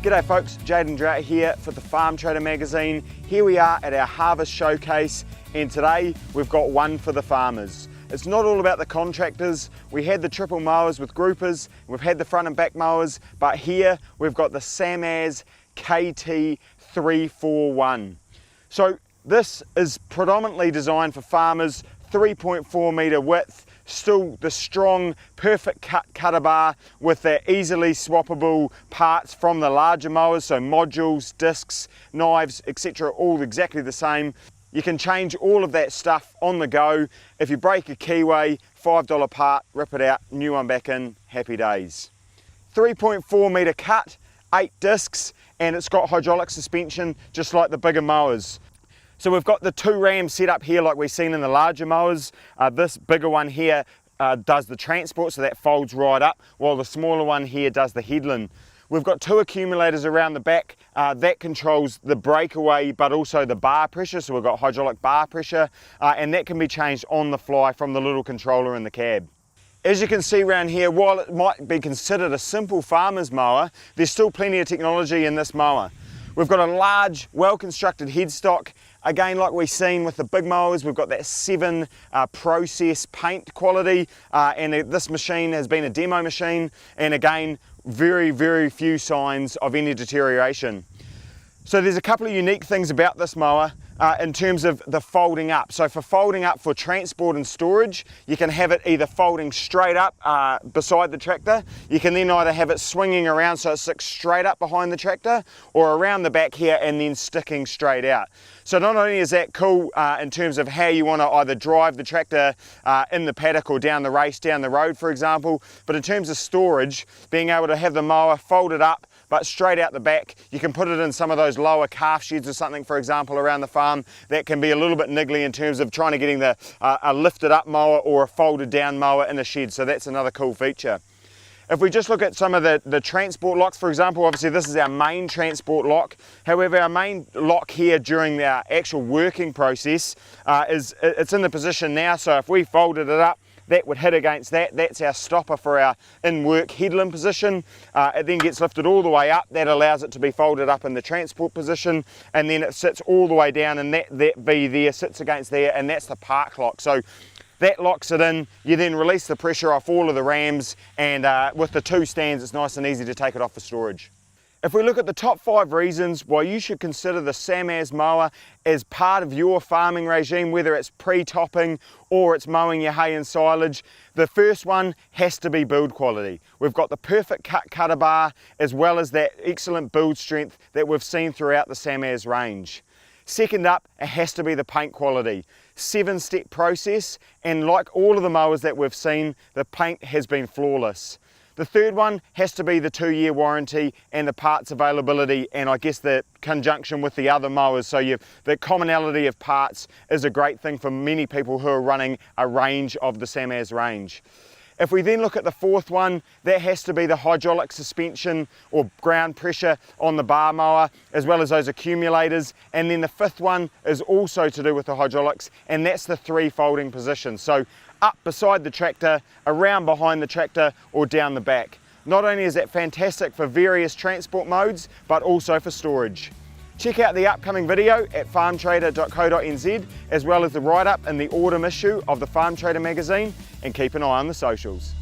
G'day folks, Jaiden Drought here for the Farm Trader magazine. Here we are at our harvest showcase, and today we've got one for the farmers. It's not all about the contractors. We had the triple mowers with groupers, we've had the front and back mowers, but here we've got the SaMASZ KT 341. So this is predominantly designed for farmers, 3.4 metre width, still the strong, perfect cutter bar with the easily swappable parts from the larger mowers, so modules, discs, knives, etc., all exactly the same. You can change all of that stuff on the go. If you break a keyway, $5 part, rip it out, new one back in, happy days. 3.4 metre cut, 8 discs, and it's got hydraulic suspension just like the bigger mowers. So we've got the 2 rams set up here like we've seen in the larger mowers. This bigger one here does the transport, so that folds right up, while the smaller one here does the headland. We've got 2 accumulators around the back that controls the breakaway but also the bar pressure, so we've got hydraulic bar pressure, and that can be changed on the fly from the little controller in the cab. As you can see around here, while it might be considered a simple farmer's mower, there's still plenty of technology in this mower. We've got a large, well-constructed headstock. Again, like we've seen with the big mowers, we've got that 7 process paint quality, and this machine has been a demo machine, and again, very few signs of any deterioration. So there's a couple of unique things about this mower in terms of the folding up. So for folding up for transport and storage, you can have it either folding straight up beside the tractor. You can then either have it swinging around so it sticks straight up behind the tractor, or around the back here and then sticking straight out. So not only is that cool in terms of how you want to either drive the tractor in the paddock or down the race, down the road for example, but in terms of storage, being able to have the mower folded up but straight out the back, you can put it in some of those lower calf sheds or something, for example, around the farm. That can be a little bit niggly in terms of trying to getting a lifted up mower or a folded down mower in a shed, so that's another cool feature. If we just look at some of the transport locks, for example, obviously this is our main transport lock. However, our main lock here during our actual working process it's in the position now, so if we folded it up, that would hit against that. That's our stopper for our in-work headland position. It then gets lifted all the way up. That allows it to be folded up in the transport position, and then it sits all the way down, and that V there sits against there, and that's the park lock. So that locks it in. You then release the pressure off all of the rams, and with the 2 stands, it's nice and easy to take it off for storage. If we look at the top 5 reasons why you should consider the SaMASZ mower as part of your farming regime, whether it's pre-topping or it's mowing your hay and silage, the first one has to be build quality. We've got the perfect cutter bar as well as that excellent build strength that we've seen throughout the SaMASZ range. Second up, it has to be the paint quality. 7-step process, and like all of the mowers that we've seen, the paint has been flawless. The third one has to be the 2-year warranty and the parts availability, and I guess the conjunction with the other mowers. So the commonality of parts is a great thing for many people who are running a range of the SaMASZ range. If we then look at the fourth one, that has to be the hydraulic suspension or ground pressure on the bar mower, as well as those accumulators. And then the fifth one is also to do with the hydraulics, and that's the 3 folding positions. So up beside the tractor, around behind the tractor, or down the back. Not only is that fantastic for various transport modes, but also for storage. Check out the upcoming video at farmtrader.co.nz, as well as the write-up in the autumn issue of the Farm Trader magazine, and keep an eye on the socials.